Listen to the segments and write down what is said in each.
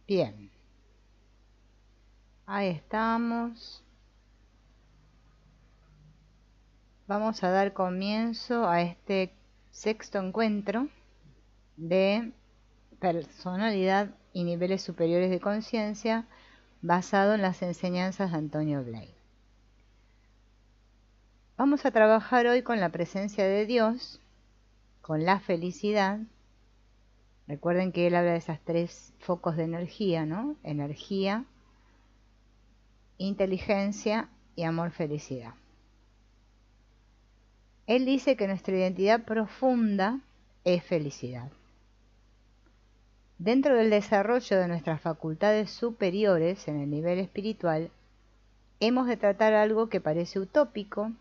Bien, ahí estamos. Vamos a dar comienzo a este sexto encuentro de personalidad y niveles superiores de conciencia basado en las enseñanzas de Antonio Blake. Vamos a trabajar hoy con la presencia de Dios, con la felicidad. Recuerden que él habla de esas tres focos de energía, ¿no? Energía, inteligencia y amor-felicidad. Él dice que nuestra identidad profunda es felicidad. Dentro del desarrollo de nuestras facultades superiores en el nivel espiritual, hemos de tratar algo que parece utópico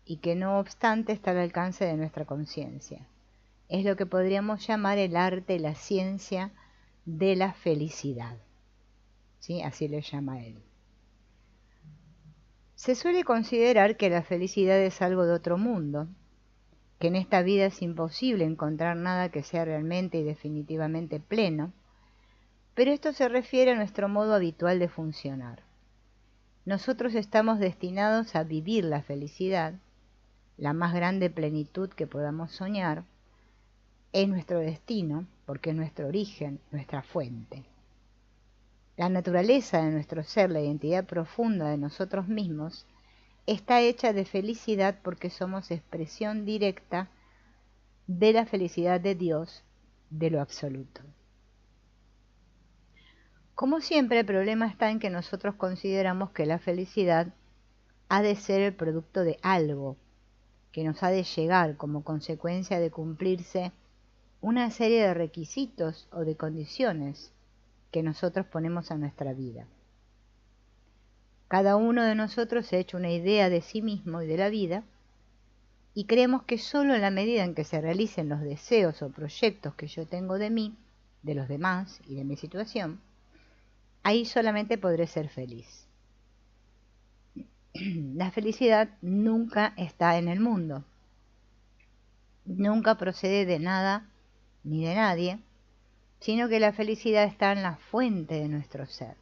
y que no obstante está al alcance de nuestra conciencia. Es lo que podríamos llamar el arte y la ciencia de la felicidad. ¿Sí? Así lo llama él. Se suele considerar que la felicidad es algo de otro mundo, que en esta vida es imposible encontrar nada que sea realmente y definitivamente pleno, pero esto se refiere a nuestro modo habitual de funcionar. Nosotros estamos destinados a vivir la felicidad, la más grande plenitud que podamos soñar, es nuestro destino, porque es nuestro origen, nuestra fuente. La naturaleza de nuestro ser, la identidad profunda de nosotros mismos, está hecha de felicidad porque somos expresión directa de la felicidad de Dios, de lo absoluto. Como siempre, el problema está en que nosotros consideramos que la felicidad ha de ser el producto de algo, que nos ha de llegar como consecuencia de cumplirse una serie de requisitos o de condiciones que nosotros ponemos a nuestra vida. Cada uno de nosotros se ha hecho una idea de sí mismo y de la vida, y creemos que solo en la medida en que se realicen los deseos o proyectos que yo tengo de mí, de los demás y de mi situación, ahí solamente podré ser feliz. La felicidad nunca está en el mundo, nunca procede de nada ni de nadie, sino que la felicidad está en la fuente de nuestro ser,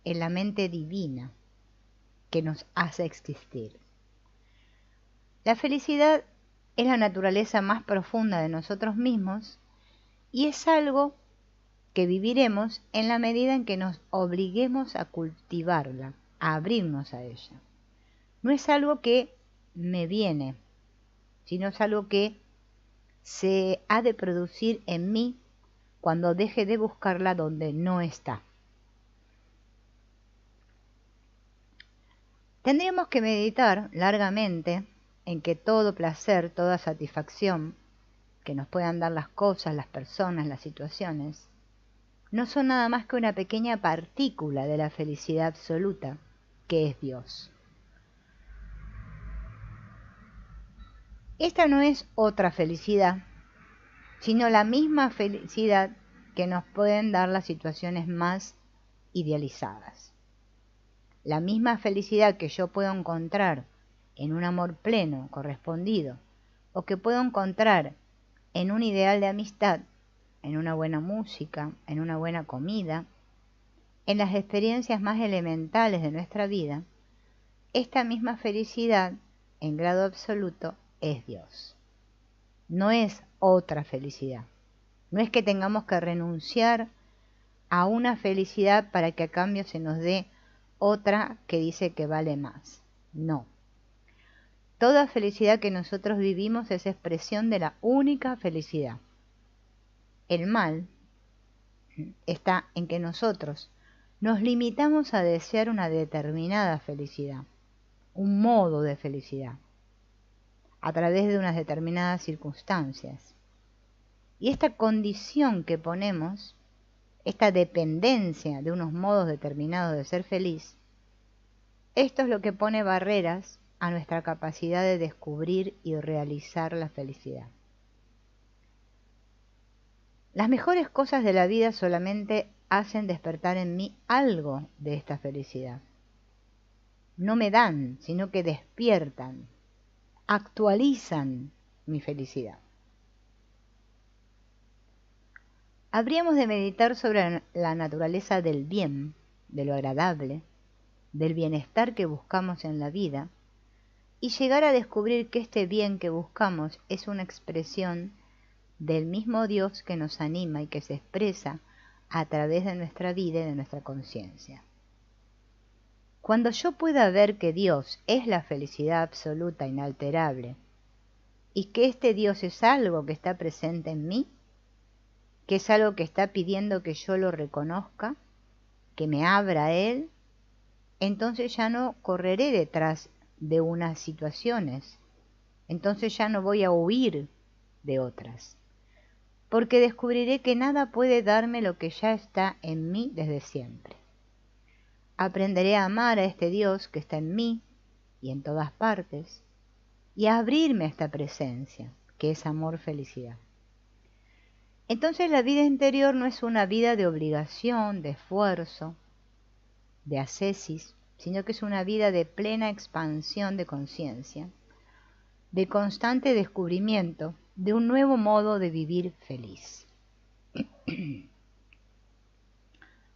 en la mente divina que nos hace existir. La felicidad es la naturaleza más profunda de nosotros mismos y es algo que viviremos en la medida en que nos obliguemos a cultivarla, a abrirnos a ella. No es algo que me viene, sino es algo que se ha de producir en mí cuando deje de buscarla donde no está. Tendríamos que meditar largamente en que todo placer, toda satisfacción que nos puedan dar las cosas, las personas, las situaciones, no son nada más que una pequeña partícula de la felicidad absoluta, que es Dios. Esta no es otra felicidad, sino la misma felicidad que nos pueden dar las situaciones más idealizadas. La misma felicidad que yo puedo encontrar en un amor pleno, correspondido, o que puedo encontrar en un ideal de amistad, en una buena música, en una buena comida, en las experiencias más elementales de nuestra vida, esta misma felicidad, en grado absoluto, es Dios. No es otra felicidad. No es que tengamos que renunciar a una felicidad para que a cambio se nos dé otra que dice que vale más. No. Toda felicidad que nosotros vivimos es expresión de la única felicidad. El mal está en que nosotros nos limitamos a desear una determinada felicidad, un modo de felicidad, a través de unas determinadas circunstancias. Y esta condición que ponemos, esta dependencia de unos modos determinados de ser feliz, esto es lo que pone barreras a nuestra capacidad de descubrir y realizar la felicidad. Las mejores cosas de la vida solamente hacen despertar en mí algo de esta felicidad. No me dan, sino que despiertan, actualizan mi felicidad. habríamos de meditar sobre la naturaleza del bien, de lo agradable, del bienestar que buscamos en la vida, y llegar a descubrir que este bien que buscamos es una expresión del mismo Dios que nos anima y que se expresa a través de nuestra vida y de nuestra conciencia. Cuando yo pueda ver que Dios es la felicidad absoluta, inalterable, y que este Dios es algo que está presente en mí, que es algo que está pidiendo que yo lo reconozca, que me abra a Él, entonces ya no correré detrás de unas situaciones, entonces ya no voy a huir de otras, porque descubriré que nada puede darme lo que ya está en mí desde siempre. Aprenderé a amar a este Dios que está en mí y en todas partes, y a abrirme a esta presencia, que es amor, felicidad. Entonces la vida interior no es una vida de obligación, de esfuerzo, de ascesis, sino que es una vida de plena expansión de conciencia, de constante descubrimiento de un nuevo modo de vivir feliz.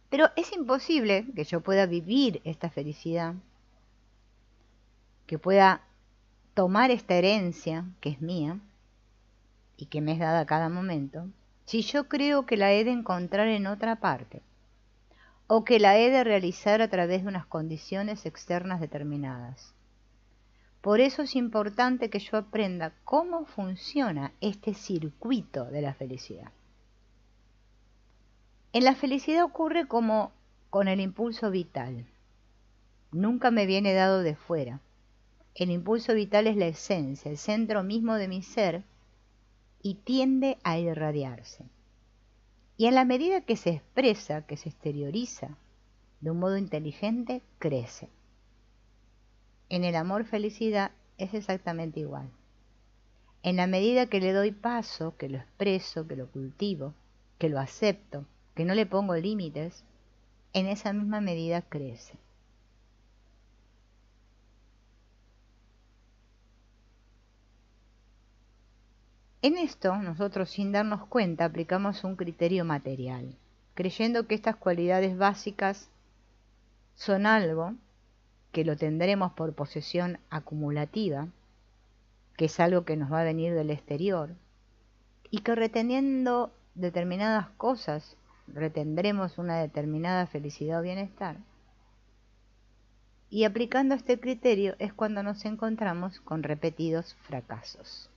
Pero es imposible que yo pueda vivir esta felicidad, que pueda tomar esta herencia que es mía y que me es dada a cada momento, si yo creo que la he de encontrar en otra parte, o que la he de realizar a través de unas condiciones externas determinadas. Por eso es importante que yo aprenda cómo funciona este circuito de la felicidad. En la felicidad ocurre como con el impulso vital. Nunca me viene dado de fuera. El impulso vital es la esencia, el centro mismo de mi ser, y tiende a irradiarse. Y en la medida que se expresa, que se exterioriza de un modo inteligente, crece. En el amor-felicidad es exactamente igual. En la medida que le doy paso, que lo expreso, que lo cultivo, que lo acepto, que no le pongo límites, en esa misma medida crece. En esto, nosotros sin darnos cuenta aplicamos un criterio material, creyendo que estas cualidades básicas son algo que lo tendremos por posesión acumulativa, que es algo que nos va a venir del exterior, y que reteniendo determinadas cosas retendremos una determinada felicidad o bienestar. Y aplicando este criterio es cuando nos encontramos con repetidos fracasos.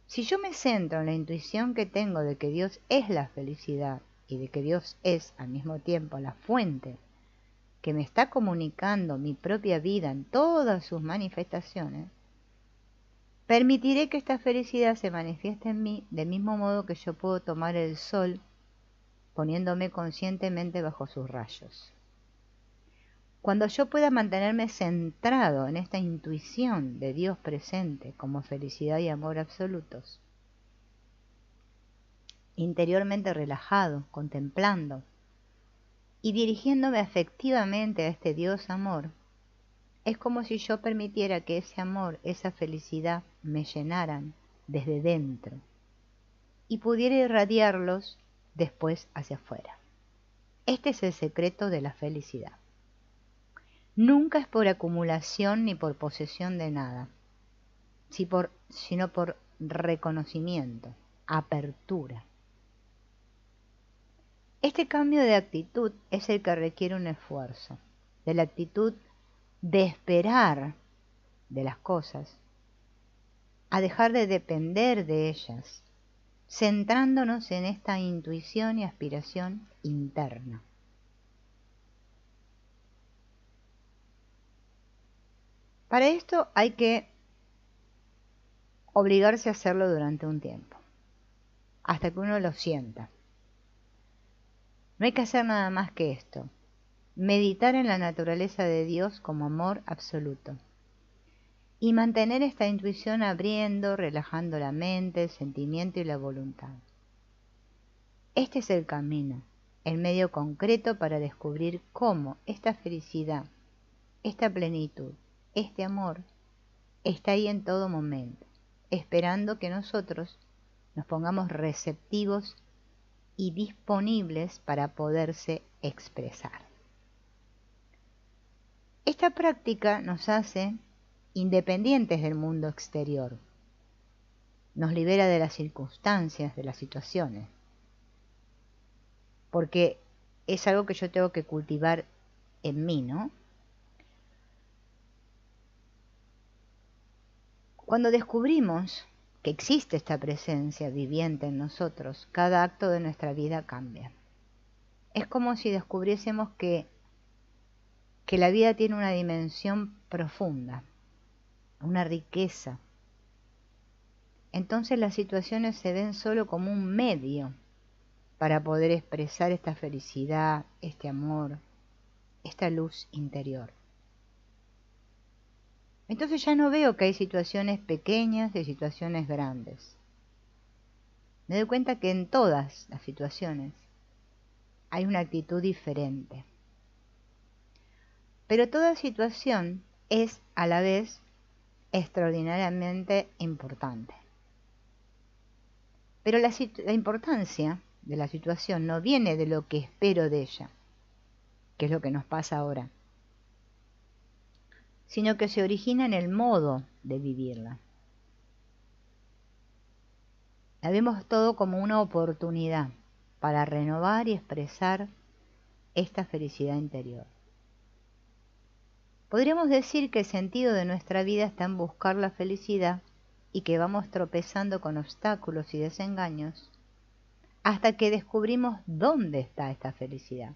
Si yo me centro en la intuición que tengo de que Dios es la felicidad y de que Dios es al mismo tiempo la fuente que me está comunicando mi propia vida en todas sus manifestaciones, permitiré que esta felicidad se manifieste en mí del mismo modo que yo puedo tomar el sol poniéndome conscientemente bajo sus rayos. Cuando yo pueda mantenerme centrado en esta intuición de Dios presente como felicidad y amor absolutos, interiormente relajado, contemplando y dirigiéndome afectivamente a este Dios amor, es como si yo permitiera que ese amor, esa felicidad me llenaran desde dentro y pudiera irradiarlos después hacia afuera. Este es el secreto de la felicidad. Nunca es por acumulación ni por posesión de nada, sino por reconocimiento, apertura. Este cambio de actitud es el que requiere un esfuerzo, de la actitud de esperar de las cosas, a dejar de depender de ellas, centrándonos en esta intuición y aspiración interna. Para esto hay que obligarse a hacerlo durante un tiempo, hasta que uno lo sienta. No hay que hacer nada más que esto, meditar en la naturaleza de Dios como amor absoluto y mantener esta intuición abriendo, relajando la mente, el sentimiento y la voluntad. Este es el camino, el medio concreto para descubrir cómo esta felicidad, esta plenitud, este amor está ahí en todo momento, esperando que nosotros nos pongamos receptivos y disponibles para poderse expresar. Esta práctica nos hace independientes del mundo exterior, nos libera de las circunstancias, de las situaciones, porque es algo que yo tengo que cultivar en mí, ¿no? Cuando descubrimos que existe esta presencia viviente en nosotros, cada acto de nuestra vida cambia. Es como si descubriésemos que la vida tiene una dimensión profunda, una riqueza. Entonces las situaciones se ven solo como un medio para poder expresar esta felicidad, este amor, esta luz interior. Entonces ya no veo que hay situaciones pequeñas y situaciones grandes. Me doy cuenta que en todas las situaciones hay una actitud diferente. Pero toda situación es a la vez extraordinariamente importante. Pero la importancia de la situación no viene de lo que espero de ella, que es lo que nos pasa ahora, sino que se origina en el modo de vivirla. La vemos todo como una oportunidad para renovar y expresar esta felicidad interior. Podríamos decir que el sentido de nuestra vida está en buscar la felicidad y que vamos tropezando con obstáculos y desengaños hasta que descubrimos dónde está esta felicidad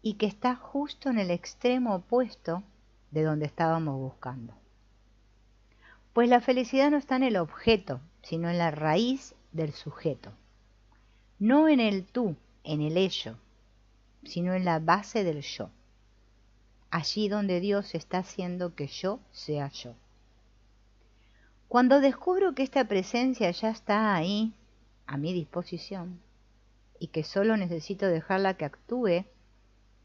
y que está justo en el extremo opuesto de donde estábamos buscando. Pues la felicidad no está en el objeto, sino en la raíz del sujeto. No en el tú, en el ello, sino en la base del yo. Allí donde Dios está haciendo que yo sea yo. Cuando descubro que esta presencia ya está ahí, a mi disposición, y que solo necesito dejarla que actúe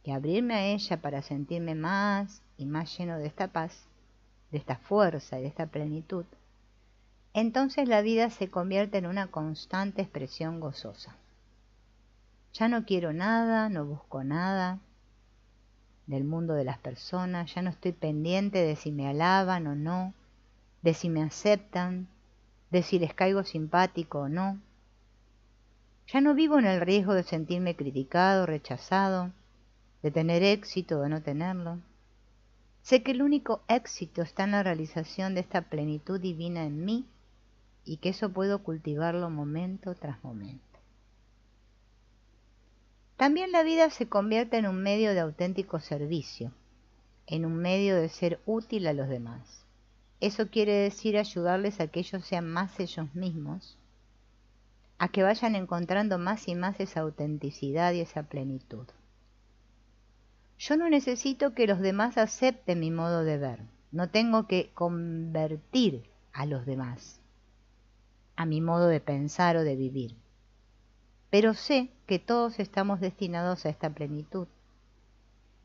y abrirme a ella para sentirme más y más lleno de esta paz, de esta fuerza y de esta plenitud, entonces la vida se convierte en una constante expresión gozosa. Ya no quiero nada, no busco nada del mundo de las personas, ya no estoy pendiente de si me alaban o no, de si me aceptan, de si les caigo simpático o no. Ya no vivo en el riesgo de sentirme criticado, rechazado, de tener éxito o de no tenerlo. Sé que el único éxito está en la realización de esta plenitud divina en mí y que eso puedo cultivarlo momento tras momento. También la vida se convierte en un medio de auténtico servicio, en un medio de ser útil a los demás. Eso quiere decir ayudarles a que ellos sean más ellos mismos, a que vayan encontrando más y más esa autenticidad y esa plenitud. Yo no necesito que los demás acepten mi modo de ver, no tengo que convertir a los demás a mi modo de pensar o de vivir. Pero sé que todos estamos destinados a esta plenitud.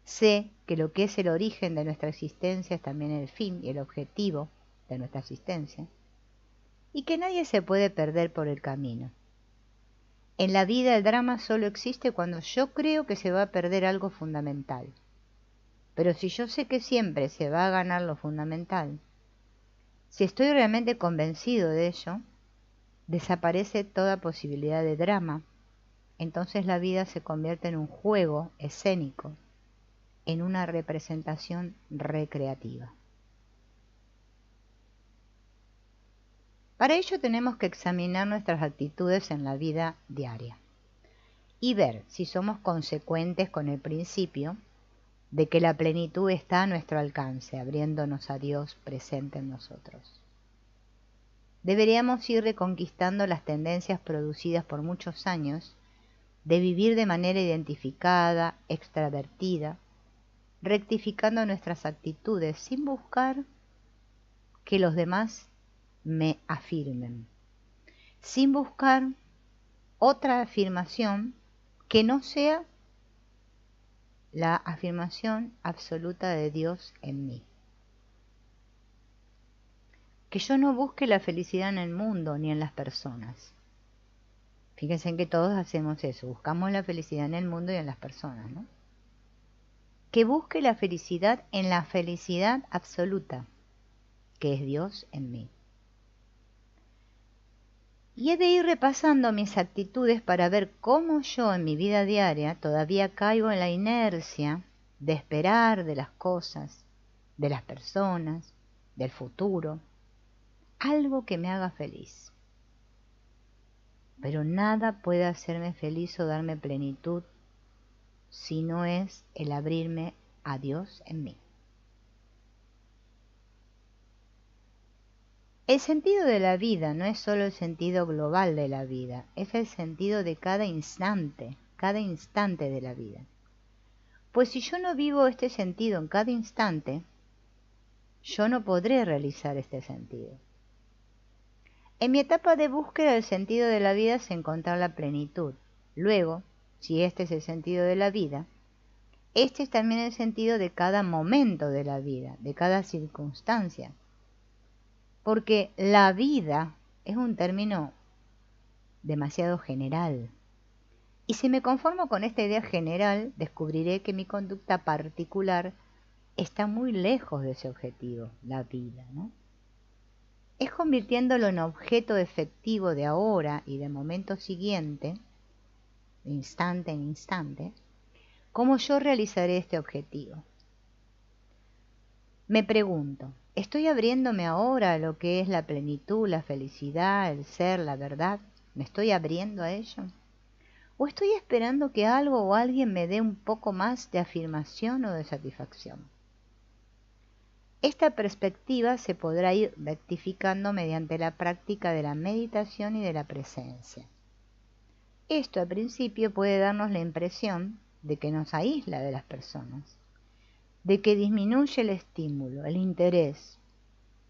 Sé que lo que es el origen de nuestra existencia es también el fin y el objetivo de nuestra existencia, y que nadie se puede perder por el camino. En la vida el drama solo existe cuando yo creo que se va a perder algo fundamental. Pero si yo sé que siempre se va a ganar lo fundamental, si estoy realmente convencido de ello, desaparece toda posibilidad de drama. Entonces la vida se convierte en un juego escénico, en una representación recreativa. Para ello tenemos que examinar nuestras actitudes en la vida diaria y ver si somos consecuentes con el principio de que la plenitud está a nuestro alcance, abriéndonos a Dios presente en nosotros. Deberíamos ir reconquistando las tendencias producidas por muchos años de vivir de manera identificada, extravertida, rectificando nuestras actitudes sin buscar que los demás me afirmen, sin buscar otra afirmación que no sea la afirmación absoluta de Dios en mí. Que yo no busque la felicidad en el mundo ni en las personas. Fíjense en que todos hacemos eso, buscamos la felicidad en el mundo y en las personas, ¿no? Que busque la felicidad en la felicidad absoluta, que es Dios en mí. Y he de ir repasando mis actitudes para ver cómo yo en mi vida diaria todavía caigo en la inercia de esperar de las cosas, de las personas, del futuro, algo que me haga feliz. Pero nada puede hacerme feliz o darme plenitud si no es el abrirme a Dios en mí. El sentido de la vida no es solo el sentido global de la vida, es el sentido de cada instante de la vida. Pues si yo no vivo este sentido en cada instante, yo no podré realizar este sentido. En mi etapa de búsqueda del sentido de la vida es encontrar la plenitud. Luego, si este es el sentido de la vida, este es también el sentido de cada momento de la vida, de cada circunstancia. Porque la vida es un término demasiado general. Y si me conformo con esta idea general, descubriré que mi conducta particular está muy lejos de ese objetivo, la vida, ¿no? Es convirtiéndolo en objeto efectivo de ahora y de momento siguiente, de instante en instante, cómo yo realizaré este objetivo. Me pregunto, ¿estoy abriéndome ahora a lo que es la plenitud, la felicidad, el ser, la verdad? ¿Me estoy abriendo a ello? ¿O estoy esperando que algo o alguien me dé un poco más de afirmación o de satisfacción? Esta perspectiva se podrá ir rectificando mediante la práctica de la meditación y de la presencia. Esto al principio puede darnos la impresión de que nos aísla de las personas, de que disminuye el estímulo, el interés,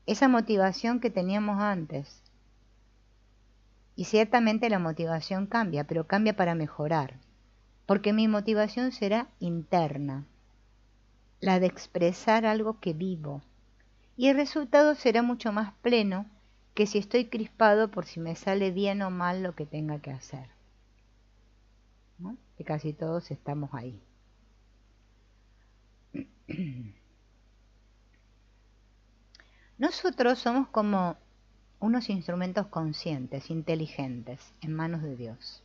esa motivación que teníamos antes. Y ciertamente la motivación cambia, pero cambia para mejorar, porque mi motivación será interna, la de expresar algo que vivo, y el resultado será mucho más pleno que si estoy crispado por si me sale bien o mal lo que tenga que hacer, ¿no? Que casi todos estamos ahí. Nosotros somos como unos instrumentos conscientes, inteligentes, en manos de Dios.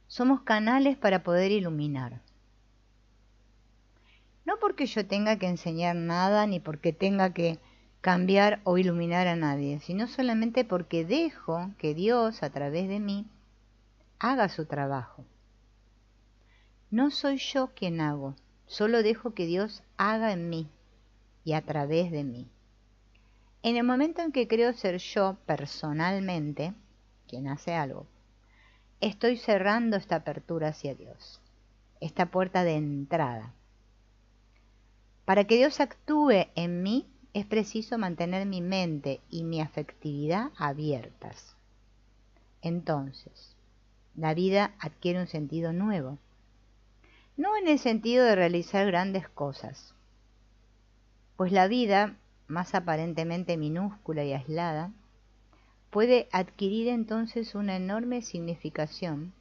Somos canales para poder iluminar. No porque yo tenga que enseñar nada, ni porque tenga que cambiar o iluminar a nadie, sino solamente porque dejo que Dios, a través de mí, haga su trabajo. No soy yo quien hago, solo dejo que Dios haga en mí y a través de mí. En el momento en que creo ser yo personalmente quien hace algo, estoy cerrando esta apertura hacia Dios, esta puerta de entrada. Para que Dios actúe en mí, es preciso mantener mi mente y mi afectividad abiertas. Entonces, la vida adquiere un sentido nuevo. No en el sentido de realizar grandes cosas, pues la vida, más aparentemente minúscula y aislada, puede adquirir entonces una enorme significación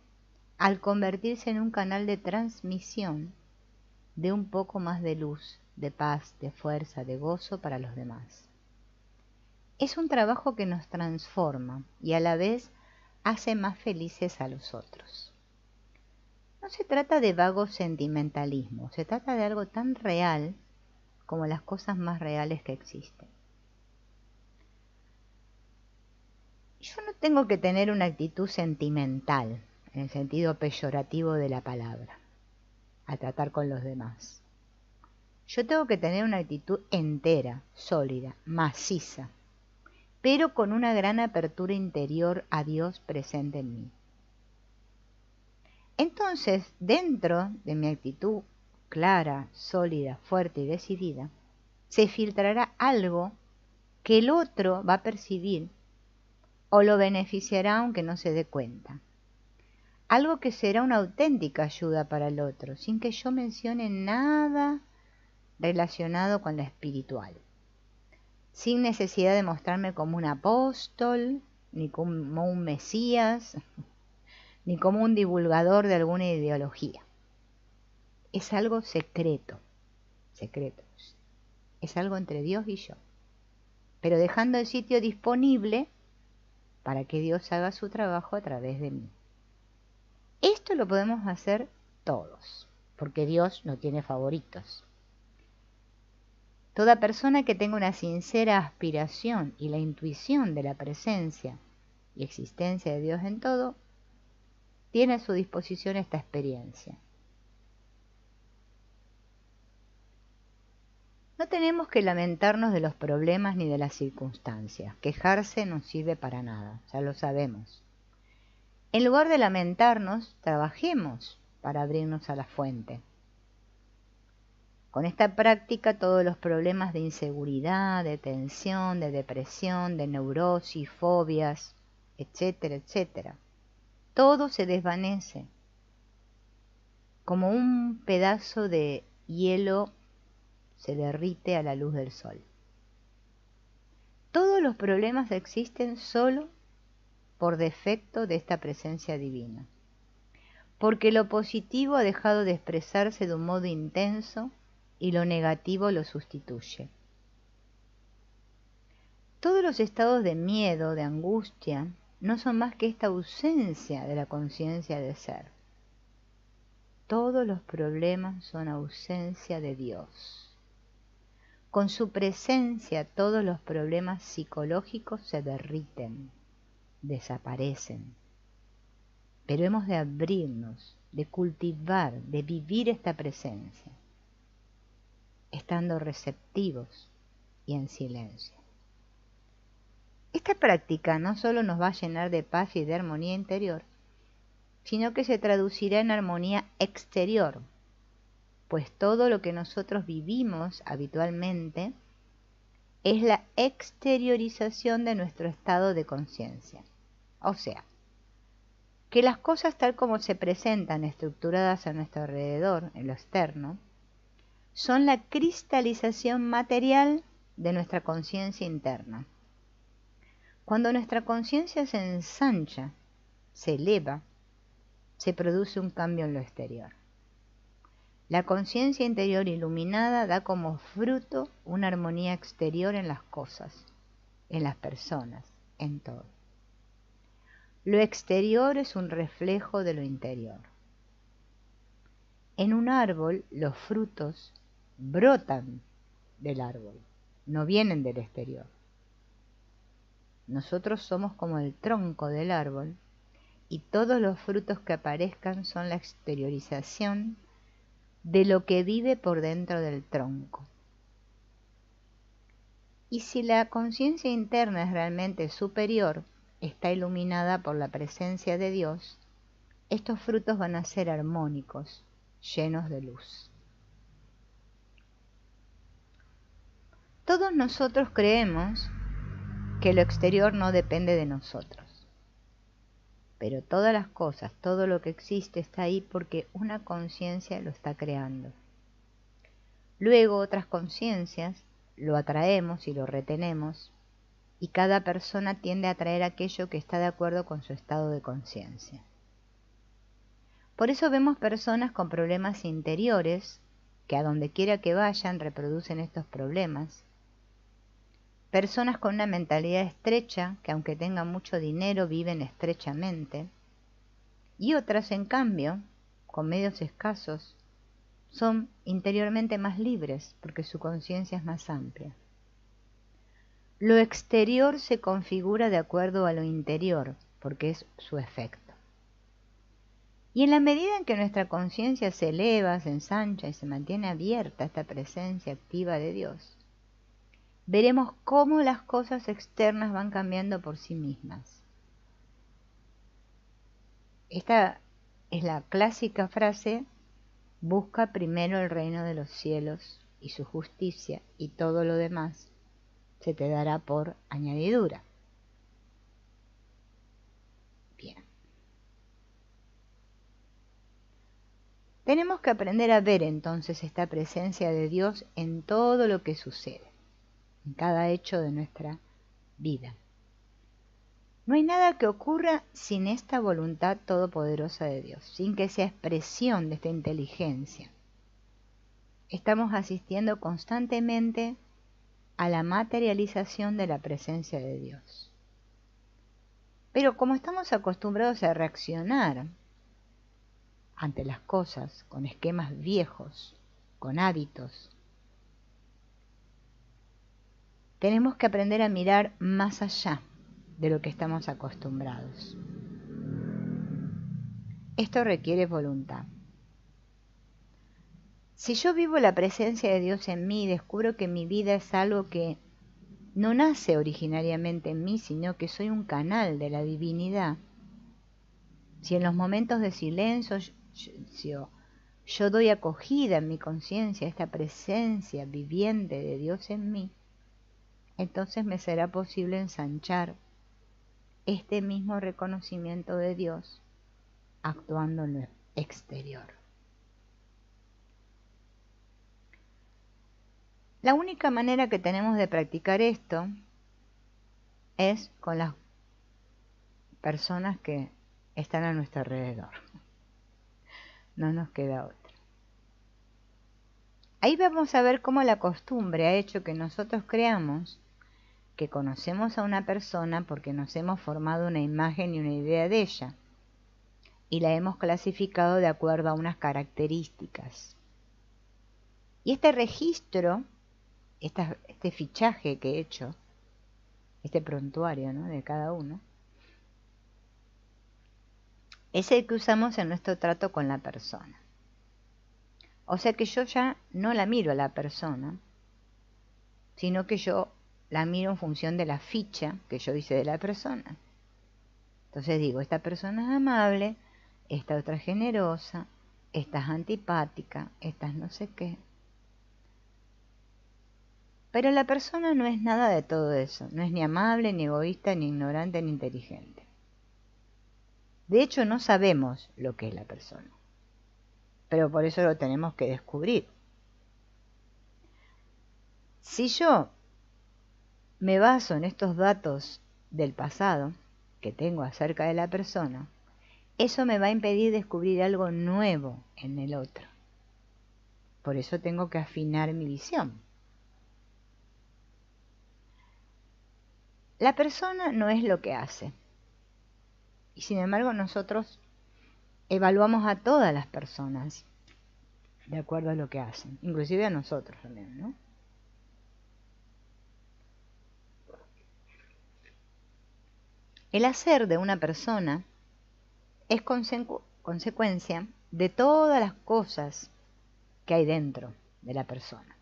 al convertirse en un canal de transmisión de un poco más de luz, de paz, de fuerza, de gozo para los demás. Es un trabajo que nos transforma y a la vez hace más felices a los otros. No se trata de vago sentimentalismo, se trata de algo tan real como las cosas más reales que existen. Yo no tengo que tener una actitud sentimental, en el sentido peyorativo de la palabra, al tratar con los demás. Yo tengo que tener una actitud entera, sólida, maciza, pero con una gran apertura interior a Dios presente en mí. Entonces, dentro de mi actitud clara, sólida, fuerte y decidida, se filtrará algo que el otro va a percibir o lo beneficiará aunque no se dé cuenta. Algo que será una auténtica ayuda para el otro, sin que yo mencione nada relacionado con la espiritual, sin necesidad de mostrarme como un apóstol ni como un mesías, ni como un divulgador de alguna ideología. Es algo secreto, secreto. Es algo entre Dios y yo, pero dejando el sitio disponible para que Dios haga su trabajo a través de mí. Esto lo podemos hacer todos, porque Dios no tiene favoritos. Toda persona que tenga una sincera aspiración y la intuición de la presencia y existencia de Dios en todo, tiene a su disposición esta experiencia. No tenemos que lamentarnos de los problemas ni de las circunstancias. Quejarse no sirve para nada, ya lo sabemos. En lugar de lamentarnos, trabajemos para abrirnos a la fuente. Con esta práctica todos los problemas de inseguridad, de tensión, de depresión, de neurosis, fobias, etcétera, etcétera, todo se desvanece como un pedazo de hielo se derrite a la luz del sol. Todos los problemas existen solo por defecto de esta presencia divina, porque lo positivo ha dejado de expresarse de un modo intenso y lo negativo lo sustituye. Todos los estados de miedo, de angustia, no son más que esta ausencia de la conciencia de ser. Todos los problemas son ausencia de Dios. Con su presencia todos los problemas psicológicos se derriten, desaparecen. Pero hemos de abrirnos, de cultivar, de vivir esta presencia, estando receptivos y en silencio. Esta práctica no solo nos va a llenar de paz y de armonía interior, sino que se traducirá en armonía exterior, pues todo lo que nosotros vivimos habitualmente es la exteriorización de nuestro estado de conciencia. O sea, que las cosas tal como se presentan estructuradas a nuestro alrededor, en lo externo, son la cristalización material de nuestra conciencia interna. Cuando nuestra conciencia se ensancha, se eleva, se produce un cambio en lo exterior. La conciencia interior iluminada da como fruto una armonía exterior en las cosas, en las personas, en todo. Lo exterior es un reflejo de lo interior. En un árbol los frutos brotan del árbol, no vienen del exterior. Nosotros somos como el tronco del árbol y todos los frutos que aparezcan son la exteriorización de lo que vive por dentro del tronco. Y si la conciencia interna es realmente superior, está iluminada por la presencia de Dios, estos frutos van a ser armónicos, llenos de luz. Todos nosotros creemos que lo exterior no depende de nosotros. Pero todas las cosas, todo lo que existe está ahí porque una conciencia lo está creando. Luego otras conciencias lo atraemos y lo retenemos, y cada persona tiende a atraer aquello que está de acuerdo con su estado de conciencia. Por eso vemos personas con problemas interiores que a donde quiera que vayan reproducen estos problemas. Personas con una mentalidad estrecha, que aunque tengan mucho dinero viven estrechamente. Y otras, en cambio, con medios escasos, son interiormente más libres porque su conciencia es más amplia. Lo exterior se configura de acuerdo a lo interior porque es su efecto. Y en la medida en que nuestra conciencia se eleva, se ensancha y se mantiene abierta a esta presencia activa de Dios, veremos cómo las cosas externas van cambiando por sí mismas. Esta es la clásica frase: busca primero el reino de los cielos y su justicia, y todo lo demás se te dará por añadidura. Bien. Tenemos que aprender a ver entonces esta presencia de Dios en todo lo que sucede, en cada hecho de nuestra vida. No hay nada que ocurra sin esta voluntad todopoderosa de Dios, sin que sea expresión de esta inteligencia. Estamos asistiendo constantemente a la materialización de la presencia de Dios. Pero como estamos acostumbrados a reaccionar ante las cosas con esquemas viejos, con hábitos, tenemos que aprender a mirar más allá de lo que estamos acostumbrados. Esto requiere voluntad. Si yo vivo la presencia de Dios en mí, descubro que mi vida es algo que no nace originariamente en mí, sino que soy un canal de la divinidad. Si en los momentos de silencio yo doy acogida en mi conciencia a esta presencia viviente de Dios en mí, entonces me será posible ensanchar este mismo reconocimiento de Dios actuando en lo exterior. La única manera que tenemos de practicar esto es con las personas que están a nuestro alrededor. No nos queda otra. Ahí vamos a ver cómo la costumbre ha hecho que nosotros creamos que conocemos a una persona porque nos hemos formado una imagen y una idea de ella y la hemos clasificado de acuerdo a unas características. Y este registro, este fichaje que he hecho, este prontuario, ¿no?, de cada uno, es el que usamos en nuestro trato con la persona. O sea que yo ya no la miro a la persona, sino que yo la miro en función de la ficha que yo hice de la persona. Entonces digo, esta persona es amable, esta otra es generosa, esta es antipática, esta es no sé qué. Pero la persona no es nada de todo eso, no es ni amable, ni egoísta, ni ignorante, ni inteligente. De hecho, no sabemos lo que es la persona, pero por eso lo tenemos que descubrir. Si yo me baso en estos datos del pasado que tengo acerca de la persona, eso me va a impedir descubrir algo nuevo en el otro. Por eso tengo que afinar mi visión. La persona no es lo que hace. Y sin embargo nosotros evaluamos a todas las personas de acuerdo a lo que hacen, inclusive a nosotros también, ¿no? El hacer de una persona es consecuencia de todas las cosas que hay dentro de la persona.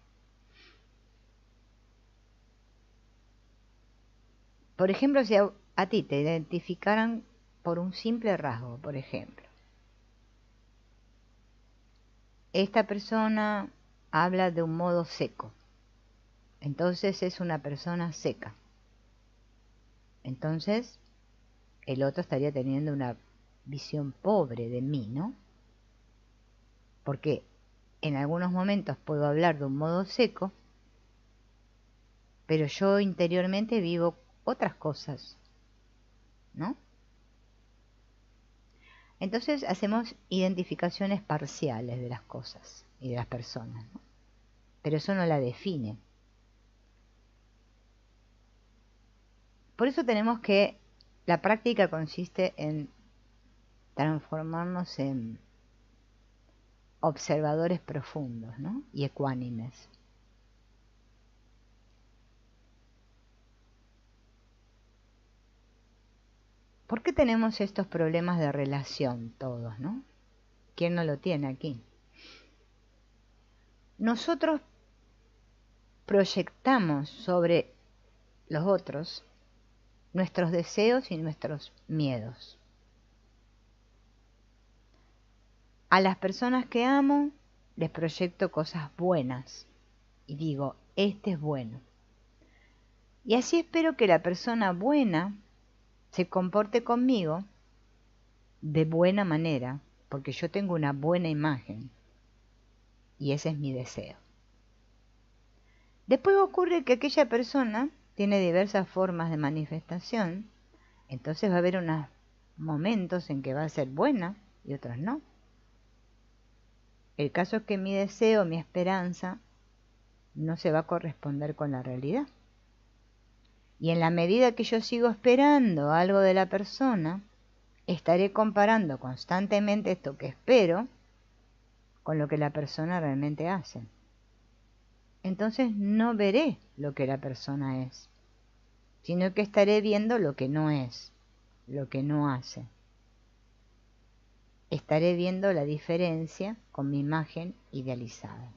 Por ejemplo, si a ti te identificaran por un simple rasgo, por ejemplo, esta persona habla de un modo seco, entonces es una persona seca. Entonces el otro estaría teniendo una visión pobre de mí, ¿no? Porque en algunos momentos puedo hablar de un modo seco, pero yo interiormente vivo otras cosas, ¿no? Entonces hacemos identificaciones parciales de las cosas y de las personas, ¿no? Pero eso no la define. Por eso tenemos que, la práctica consiste en transformarnos en observadores profundos, ¿no?, y ecuánimes. ¿Por qué tenemos estos problemas de relación todos, no? ¿Quién no lo tiene aquí? Nosotros proyectamos sobre los otros nuestros deseos y nuestros miedos. A las personas que amo les proyecto cosas buenas y digo, este es bueno. Y así espero que la persona buena se comporte conmigo de buena manera, porque yo tengo una buena imagen y ese es mi deseo. Después ocurre que aquella persona tiene diversas formas de manifestación Entonces va a haber unos momentos en que va a ser buena y otros no. El caso es que mi deseo, mi esperanza, no se va a corresponder con la realidad. Y en la medida que yo sigo esperando algo de la persona, estaré comparando constantemente esto que espero con lo que la persona realmente hace. Entonces no veré lo que la persona es, sino que estaré viendo lo que no es, lo que no hace. Estaré viendo la diferencia con mi imagen idealizada.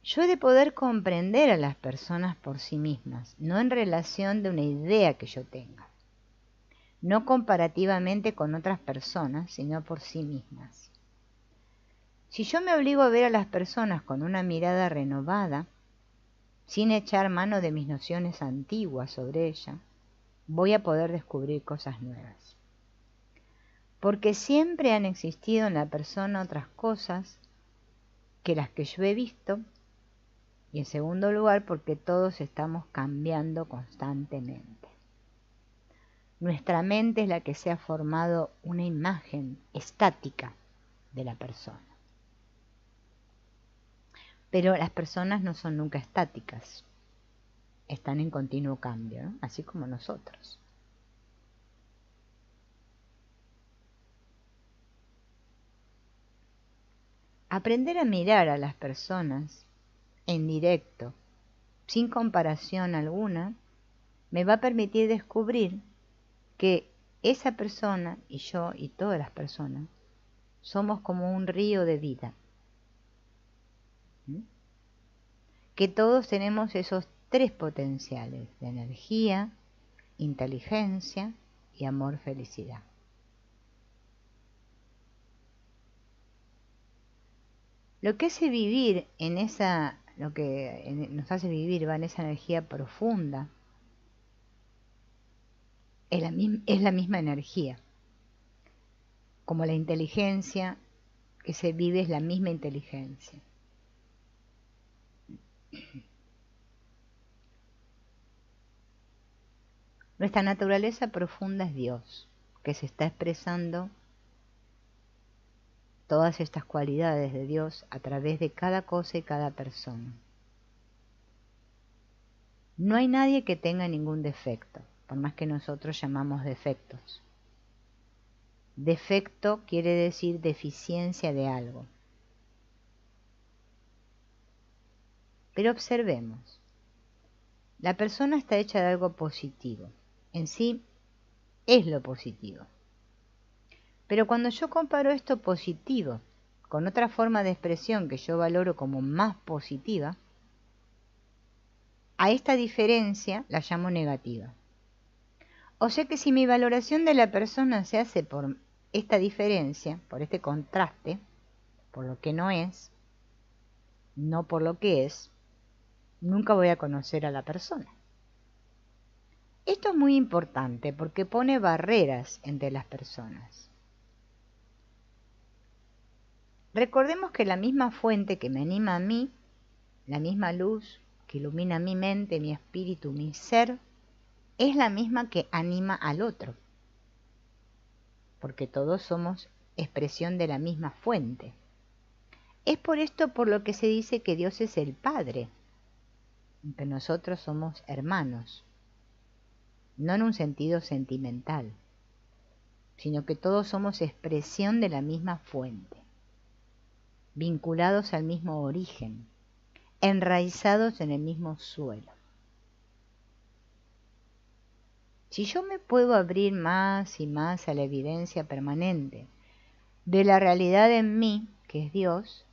Yo he de poder comprender a las personas por sí mismas, no en relación de una idea que yo tenga, no comparativamente con otras personas, sino por sí mismas. Si yo me obligo a ver a las personas con una mirada renovada, sin echar mano de mis nociones antiguas sobre ella, voy a poder descubrir cosas nuevas. Porque siempre han existido en la persona otras cosas que las que yo he visto, y en segundo lugar porque todos estamos cambiando constantemente. Nuestra mente es la que se ha formado una imagen estática de la persona. Pero las personas no son nunca estáticas, están en continuo cambio, ¿no? Así como nosotros. Aprender a mirar a las personas en directo, sin comparación alguna, me va a permitir descubrir que esa persona y yo y todas las personas somos como un río de vida. Que todos tenemos esos tres potenciales de energía, inteligencia y amor, felicidad. Lo que hace vivir en esa, lo que nos hace vivir va en esa energía profunda, es la misma energía. Como la inteligencia que se vive es la misma inteligencia. Nuestra naturaleza profunda es Dios, que se está expresando todas estas cualidades de Dios a través de cada cosa y cada persona. No hay nadie que tenga ningún defecto, por más que nosotros llamamos defectos. Defecto quiere decir deficiencia de algo. Pero observemos, la persona está hecha de algo positivo, en sí es lo positivo. Pero cuando yo comparo esto positivo con otra forma de expresión que yo valoro como más positiva, a esta diferencia la llamo negativa. O sea que si mi valoración de la persona se hace por esta diferencia, por este contraste, por lo que no es, no por lo que es, nunca voy a conocer a la persona. Esto es muy importante porque pone barreras entre las personas. Recordemos que la misma fuente que me anima a mí, la misma luz que ilumina mi mente, mi espíritu, mi ser, es la misma que anima al otro. Porque todos somos expresión de la misma fuente. Es por esto por lo que se dice que Dios es el Padre, que nosotros somos hermanos, no en un sentido sentimental, sino que todos somos expresión de la misma fuente, vinculados al mismo origen, enraizados en el mismo suelo. Si yo me puedo abrir más y más a la evidencia permanente de la realidad en mí, que es Dios,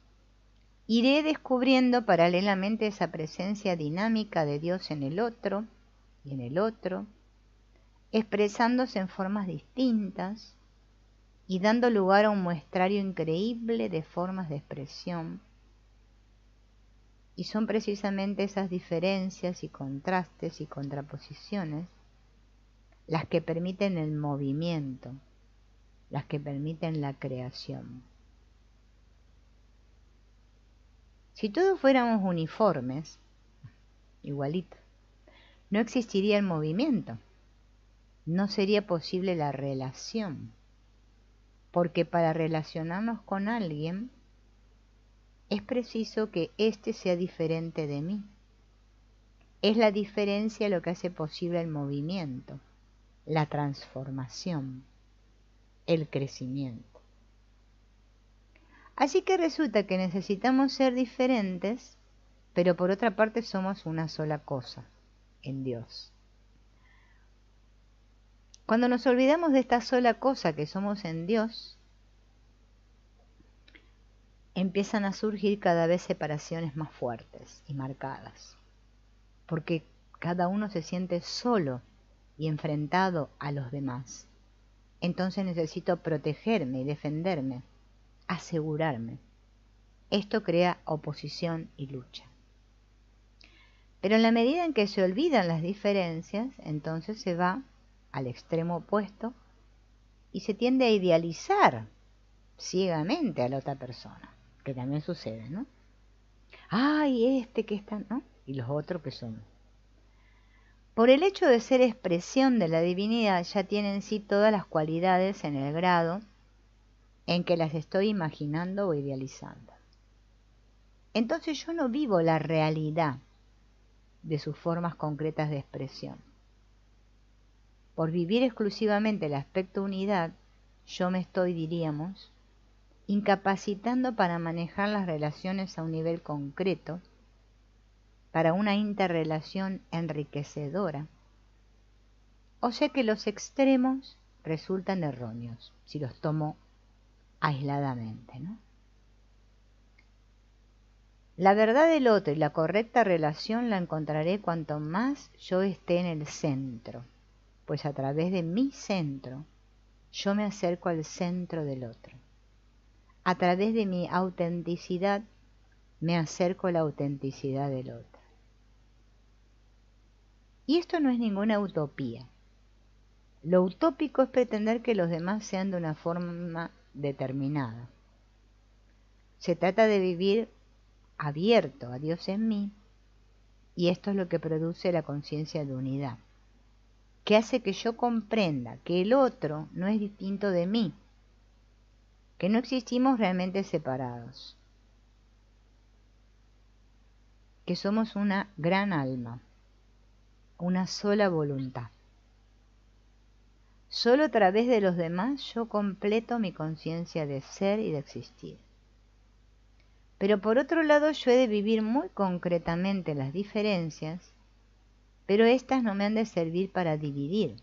iré descubriendo paralelamente esa presencia dinámica de Dios en el otro y en el otro, expresándose en formas distintas y dando lugar a un muestrario increíble de formas de expresión. Y son precisamente esas diferencias y contrastes y contraposiciones las que permiten el movimiento, las que permiten la creación. Si todos fuéramos uniformes, igualitos, no existiría el movimiento, no sería posible la relación, porque para relacionarnos con alguien es preciso que éste sea diferente de mí. Es la diferencia lo que hace posible el movimiento, la transformación, el crecimiento. Así que resulta que necesitamos ser diferentes, pero por otra parte somos una sola cosa en Dios. Cuando nos olvidamos de esta sola cosa que somos en Dios, empiezan a surgir cada vez separaciones más fuertes y marcadas, porque cada uno se siente solo y enfrentado a los demás. Entonces necesito protegerme y defenderme, asegurarme. Esto crea oposición y lucha. Pero en la medida en que se olvidan las diferencias, entonces se va al extremo opuesto y se tiende a idealizar ciegamente a la otra persona, que también sucede, ¿no? ¡Ay, este que está!, ¿no? Y los otros que son. Por el hecho de ser expresión de la divinidad, ya tiene en sí todas las cualidades en el grado en que las estoy imaginando o idealizando. Entonces yo no vivo la realidad de sus formas concretas de expresión. Por vivir exclusivamente el aspecto unidad, yo me estoy, diríamos, incapacitando para manejar las relaciones a un nivel concreto, para una interrelación enriquecedora. O sea que los extremos resultan erróneos, si los tomo aisladamente, ¿no? La verdad del otro y la correcta relación la encontraré cuanto más yo esté en el centro, pues a través de mi centro yo me acerco al centro del otro. A través de mi autenticidad me acerco a la autenticidad del otro. Y esto no es ninguna utopía. Lo utópico es pretender que los demás sean de una forma determinada. Se trata de vivir abierto a Dios en mí, y esto es lo que produce la conciencia de unidad, que hace que yo comprenda que el otro no es distinto de mí, que no existimos realmente separados, que somos una gran alma, una sola voluntad. Solo a través de los demás yo completo mi conciencia de ser y de existir. Pero por otro lado yo he de vivir muy concretamente las diferencias, pero éstas no me han de servir para dividir.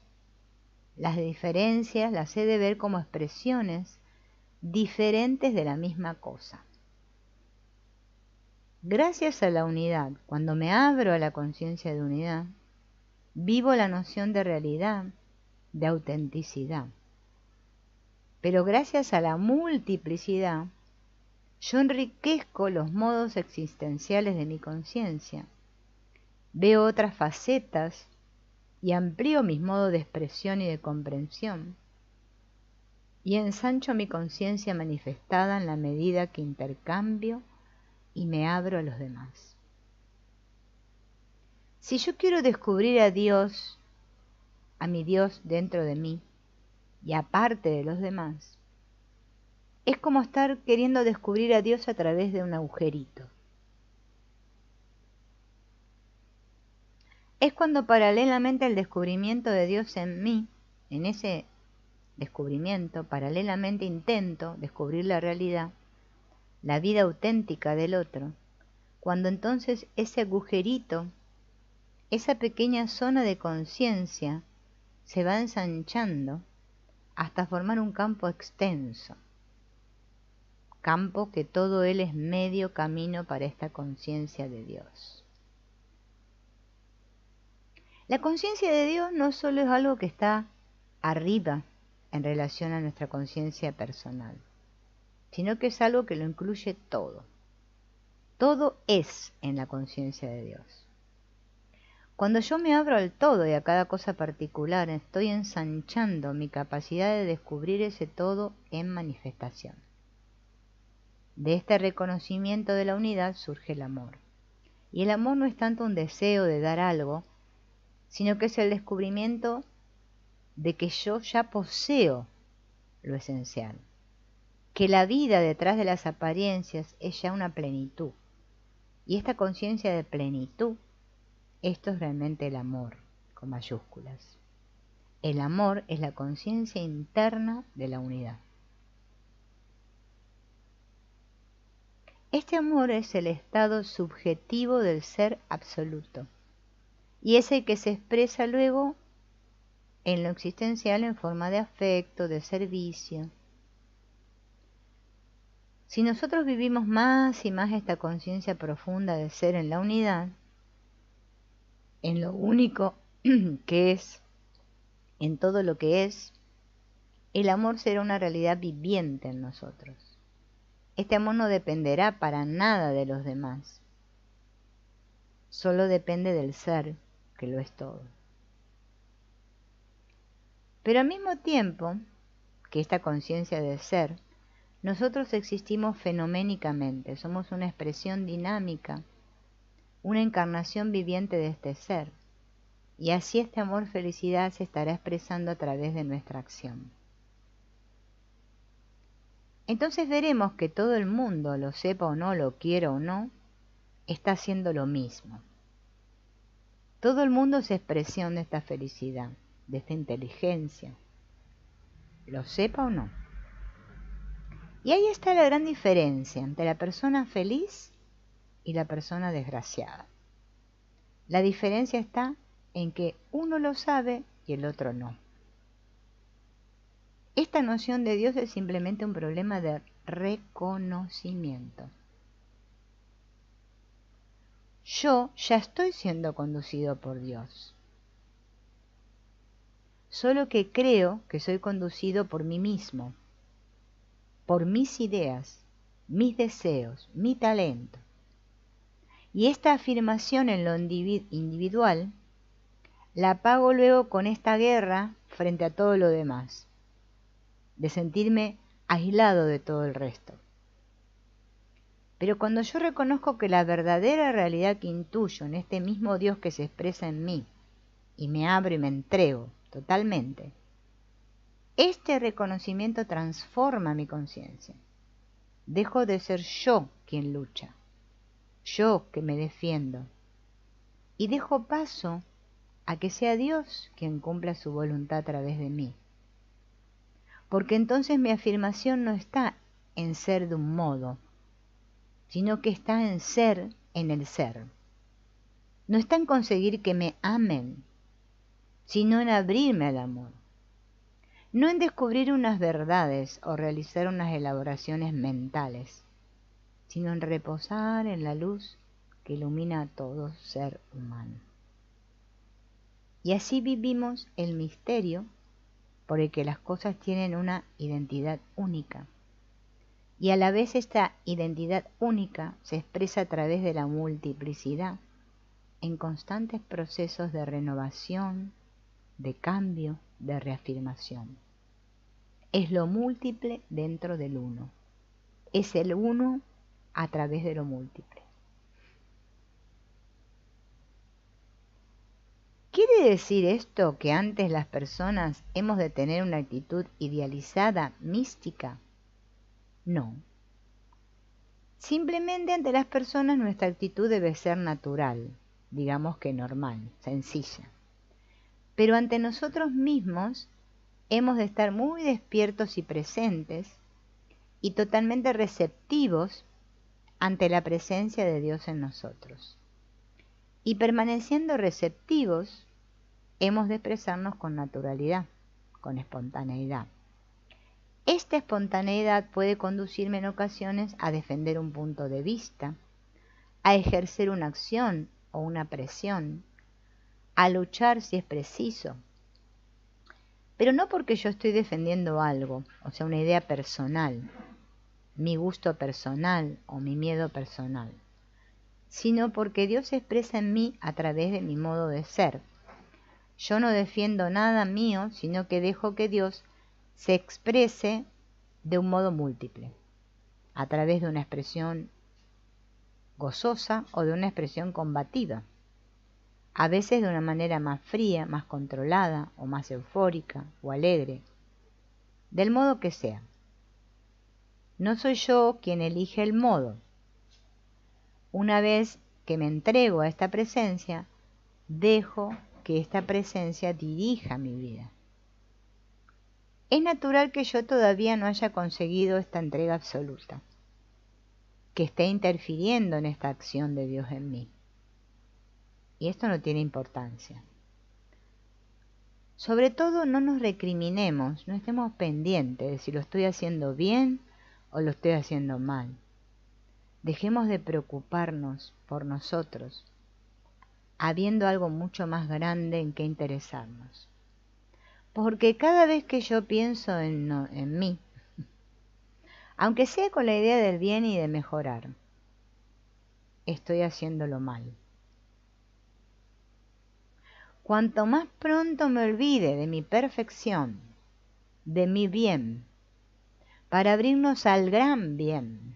Las diferencias las he de ver como expresiones diferentes de la misma cosa. Gracias a la unidad, cuando me abro a la conciencia de unidad, vivo la noción de realidad, de autenticidad. Pero gracias a la multiplicidad, yo enriquezco los modos existenciales de mi conciencia, veo otras facetas y amplío mis modos de expresión y de comprensión, y ensancho mi conciencia manifestada en la medida que intercambio y me abro a los demás. Si yo quiero descubrir a Dios, a mi Dios dentro de mí y aparte de los demás, es como estar queriendo descubrir a Dios a través de un agujerito. Es cuando paralelamente al descubrimiento de Dios en mí, en ese descubrimiento, paralelamente intento descubrir la realidad, la vida auténtica del otro, cuando entonces ese agujerito, esa pequeña zona de conciencia, se va ensanchando hasta formar un campo extenso, campo que todo él es medio camino para esta conciencia de Dios. La conciencia de Dios no solo es algo que está arriba en relación a nuestra conciencia personal, sino que es algo que lo incluye todo. Todo es en la conciencia de Dios. Cuando yo me abro al todo y a cada cosa particular, estoy ensanchando mi capacidad de descubrir ese todo en manifestación. De este reconocimiento de la unidad surge el amor. Y el amor no es tanto un deseo de dar algo, sino que es el descubrimiento de que yo ya poseo lo esencial, que la vida detrás de las apariencias es ya una plenitud. Y esta conciencia de plenitud, esto es realmente el amor, con mayúsculas. El amor es la conciencia interna de la unidad. Este amor es el estado subjetivo del ser absoluto y es el que se expresa luego en lo existencial en forma de afecto, de servicio. Si nosotros vivimos más y más esta conciencia profunda de ser en la unidad, en lo único que es, en todo lo que es, el amor será una realidad viviente en nosotros. Este amor no dependerá para nada de los demás, solo depende del ser, que lo es todo. Pero al mismo tiempo que esta conciencia de ser, nosotros existimos fenoménicamente, somos una expresión dinámica, una encarnación viviente de este ser, y así este amor-felicidad se estará expresando a través de nuestra acción. Entonces veremos que todo el mundo, lo sepa o no, lo quiera o no, está haciendo lo mismo. Todo el mundo es expresión de esta felicidad, de esta inteligencia, lo sepa o no. Y ahí está la gran diferencia entre la persona feliz y la persona desgraciada. La diferencia está en que uno lo sabe y el otro no. Esta noción de Dios es simplemente un problema de reconocimiento. Yo ya estoy siendo conducido por Dios. Solo que creo que soy conducido por mí mismo, por mis ideas, mis deseos, mi talento. Y esta afirmación en lo individual la pago luego con esta guerra frente a todo lo demás, de sentirme aislado de todo el resto. Pero cuando yo reconozco que la verdadera realidad que intuyo en este mismo Dios que se expresa en mí, y me abro y me entrego totalmente, este reconocimiento transforma mi conciencia. Dejo de ser yo quien lucha, yo que me defiendo, y dejo paso a que sea Dios quien cumpla su voluntad a través de mí. Porque entonces mi afirmación no está en ser de un modo, sino que está en ser en el ser. No está en conseguir que me amen, sino en abrirme al amor. No en descubrir unas verdades o realizar unas elaboraciones mentales, sino en reposar en la luz que ilumina a todo ser humano. Y así vivimos el misterio por el que las cosas tienen una identidad única. Y a la vez esta identidad única se expresa a través de la multiplicidad, en constantes procesos de renovación, de cambio, de reafirmación. Es lo múltiple dentro del uno. Es el uno a través de lo múltiple. ¿Quiere decir esto que antes las personas hemos de tener una actitud idealizada, mística? No. Simplemente ante las personas nuestra actitud debe ser natural, digamos que normal, sencilla. Pero ante nosotros mismos hemos de estar muy despiertos y presentes y totalmente receptivos ante la presencia de Dios en nosotros. Y permaneciendo receptivos, hemos de expresarnos con naturalidad, con espontaneidad. Esta espontaneidad puede conducirme en ocasiones a defender un punto de vista, a ejercer una acción o una presión, a luchar si es preciso. Pero no porque yo estoy defendiendo algo, o sea, una idea personal, mi gusto personal o mi miedo personal, sino porque Dios se expresa en mí a través de mi modo de ser. Yo no defiendo nada mío, sino que dejo que Dios se exprese de un modo múltiple, a través de una expresión gozosa o de una expresión combativa. a veces de una manera más fría, más controlada, o más eufórica, o alegre, del modo que sea. No soy yo quien elige el modo. Una vez que me entrego a esta presencia, dejo que esta presencia dirija mi vida. Es natural que yo todavía no haya conseguido esta entrega absoluta, que esté interfiriendo en esta acción de Dios en mí. Y esto no tiene importancia. Sobre todo, no nos recriminemos, no estemos pendientes de si lo estoy haciendo bien o lo estoy haciendo mal. Dejemos de preocuparnos por nosotros, habiendo algo mucho más grande en que interesarnos. Porque cada vez que yo pienso en mí, aunque sea con la idea del bien y de mejorar, estoy haciéndolo mal. Cuanto más pronto me olvide de mi perfección, de mi bien, para abrirnos al gran bien,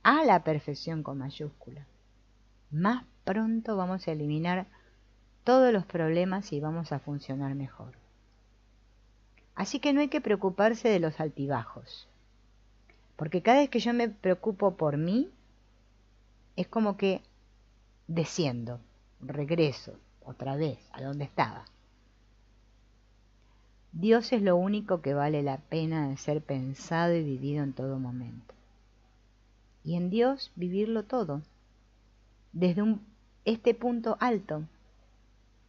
a la perfección con mayúscula, más pronto vamos a eliminar todos los problemas y vamos a funcionar mejor. Así que no hay que preocuparse de los altibajos, porque cada vez que yo me preocupo por mí, es como que desciendo, regreso otra vez a donde estaba. Dios es lo único que vale la pena de ser pensado y vivido en todo momento. Y en Dios vivirlo todo, desde este punto alto,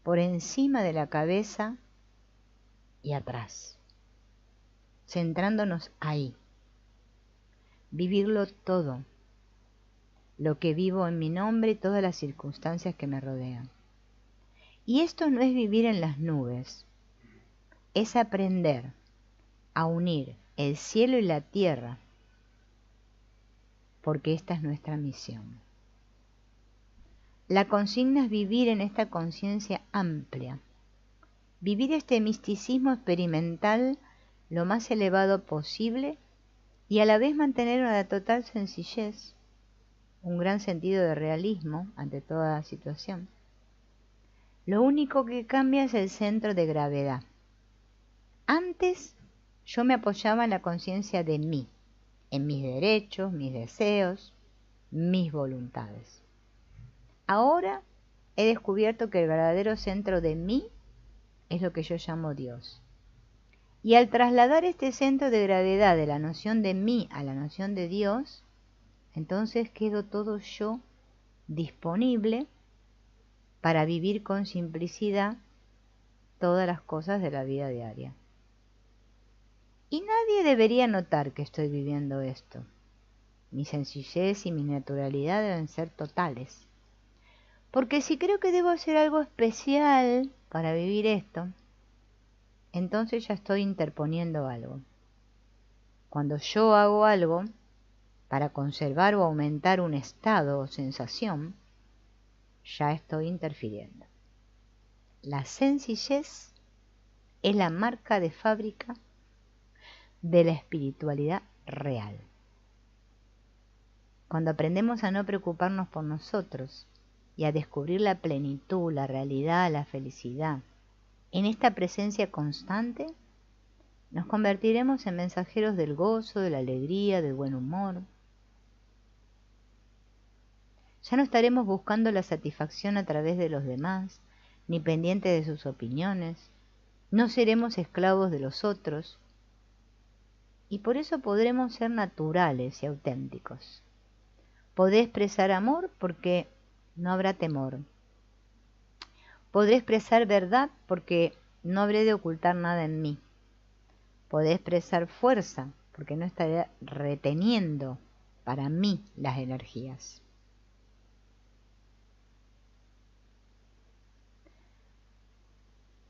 por encima de la cabeza y atrás, centrándonos ahí. Vivirlo todo, lo que vivo en mi nombre y todas las circunstancias que me rodean. Y esto no es vivir en las nubes, es aprender a unir el cielo y la tierra, porque esta es nuestra misión. La consigna es vivir en esta conciencia amplia, vivir este misticismo experimental lo más elevado posible y a la vez mantener una total sencillez, un gran sentido de realismo ante toda situación. Lo único que cambia es el centro de gravedad. Antes yo me apoyaba en la conciencia de mí, en mis derechos, mis deseos, mis voluntades. Ahora he descubierto que el verdadero centro de mí es lo que yo llamo Dios. Y al trasladar este centro de gravedad de la noción de mí a la noción de Dios, entonces quedo todo yo disponible para vivir con simplicidad todas las cosas de la vida diaria. Y nadie debería notar que estoy viviendo esto. Mi sencillez y mi naturalidad deben ser totales. Porque si creo que debo hacer algo especial para vivir esto, entonces ya estoy interponiendo algo. Cuando yo hago algo para conservar o aumentar un estado o sensación, ya estoy interfiriendo. La sencillez es la marca de fábrica de la espiritualidad real. Cuando aprendemos a no preocuparnos por nosotros y a descubrir la plenitud, la realidad, la felicidad, en esta presencia constante, nos convertiremos en mensajeros del gozo, de la alegría, del buen humor. Ya no estaremos buscando la satisfacción a través de los demás, ni pendientes de sus opiniones. No seremos esclavos de los otros. Y por eso podremos ser naturales y auténticos. Podré expresar amor porque no habrá temor. Podré expresar verdad porque no habré de ocultar nada en mí. Podré expresar fuerza porque no estaré reteniendo para mí las energías.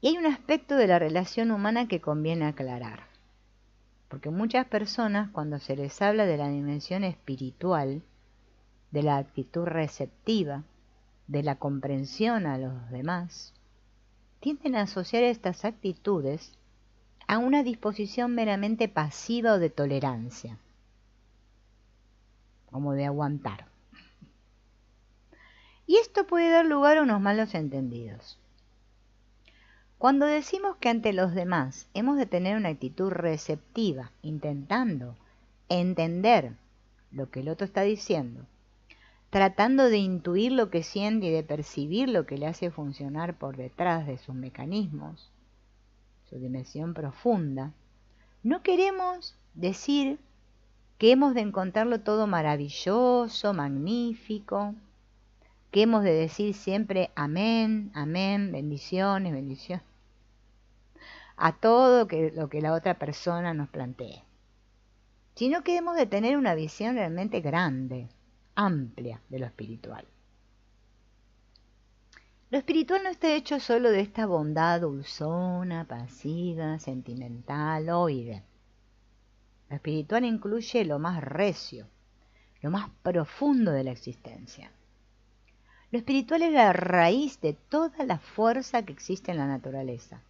Y hay un aspecto de la relación humana que conviene aclarar. Porque muchas personas, cuando se les habla de la dimensión espiritual, de la actitud receptiva, de la comprensión a los demás, tienden a asociar estas actitudes a una disposición meramente pasiva o de tolerancia, como de aguantar. Y esto puede dar lugar a unos malos entendidos. Cuando decimos que ante los demás hemos de tener una actitud receptiva, intentando entender lo que el otro está diciendo, tratando de intuir lo que siente y de percibir lo que le hace funcionar por detrás de sus mecanismos, su dimensión profunda, no queremos decir que hemos de encontrarlo todo maravilloso, magnífico, que hemos de decir siempre amén, amén, bendiciones, bendiciones, a todo lo que la otra persona nos plantee, sino que hemos de tener una visión realmente grande, amplia de lo espiritual. Lo espiritual no está hecho solo de esta bondad dulzona, pasiva, sentimental, oide. Lo espiritual incluye lo más recio, lo más profundo de la existencia. Lo espiritual es la raíz de toda la fuerza que existe en la naturaleza,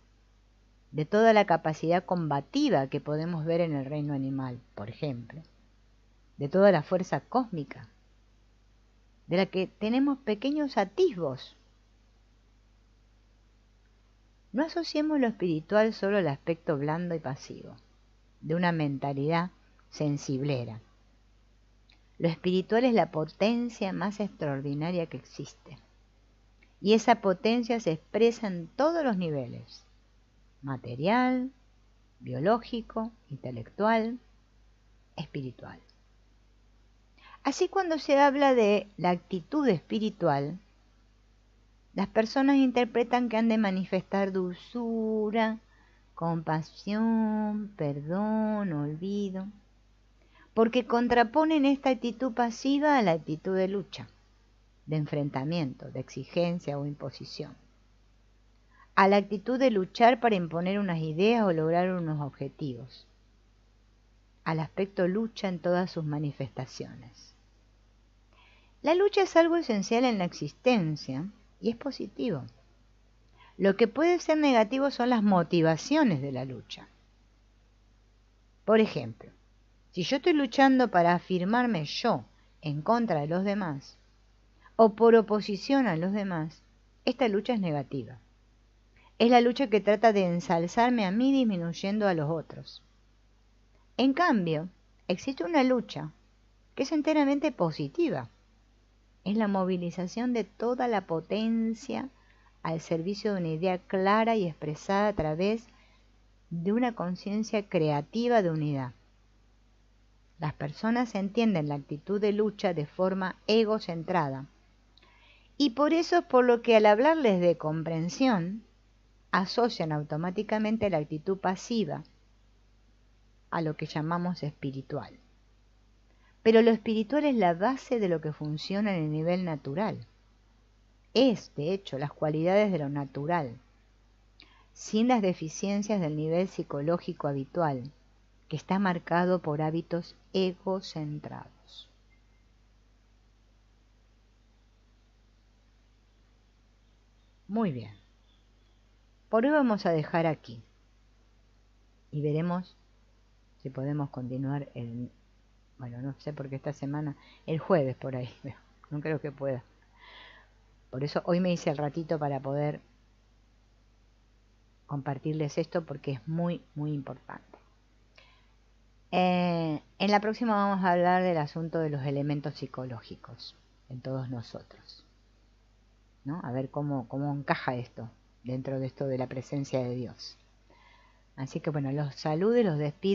de toda la capacidad combativa que podemos ver en el reino animal, por ejemplo, de toda la fuerza cósmica, de la que tenemos pequeños atisbos. No asociemos lo espiritual solo al aspecto blando y pasivo, de una mentalidad sensiblera. Lo espiritual es la potencia más extraordinaria que existe. Y esa potencia se expresa en todos los niveles: material, biológico, intelectual, espiritual. Así, cuando se habla de la actitud espiritual, las personas interpretan que han de manifestar dulzura, compasión, perdón, olvido, porque contraponen esta actitud pasiva a la actitud de lucha, de enfrentamiento, de exigencia o imposición, a la actitud de luchar para imponer unas ideas o lograr unos objetivos, al aspecto lucha en todas sus manifestaciones. La lucha es algo esencial en la existencia y es positivo. Lo que puede ser negativo son las motivaciones de la lucha. Por ejemplo, si yo estoy luchando para afirmarme yo en contra de los demás o por oposición a los demás, esta lucha es negativa. Es la lucha que trata de ensalzarme a mí disminuyendo a los otros. En cambio, existe una lucha que es enteramente positiva. Es la movilización de toda la potencia al servicio de una idea clara y expresada a través de una conciencia creativa de unidad. Las personas entienden la actitud de lucha de forma egocentrada, y por eso es por lo que al hablarles de comprensión, asocian automáticamente la actitud pasiva a lo que llamamos espiritual. Pero lo espiritual es la base de lo que funciona en el nivel natural. Es, de hecho, las cualidades de lo natural, sin las deficiencias del nivel psicológico habitual, que está marcado por hábitos egocentrados. Muy bien. Por hoy vamos a dejar aquí y veremos si podemos continuar bueno, no sé por qué esta semana, el jueves por ahí, no creo que pueda. Por eso hoy me hice el ratito para poder compartirles esto, porque es muy, muy importante. En la próxima vamos a hablar del asunto de los elementos psicológicos en todos nosotros, ¿no? A ver cómo encaja esto dentro de esto de la presencia de Dios. Así que bueno, los saludo y los despido.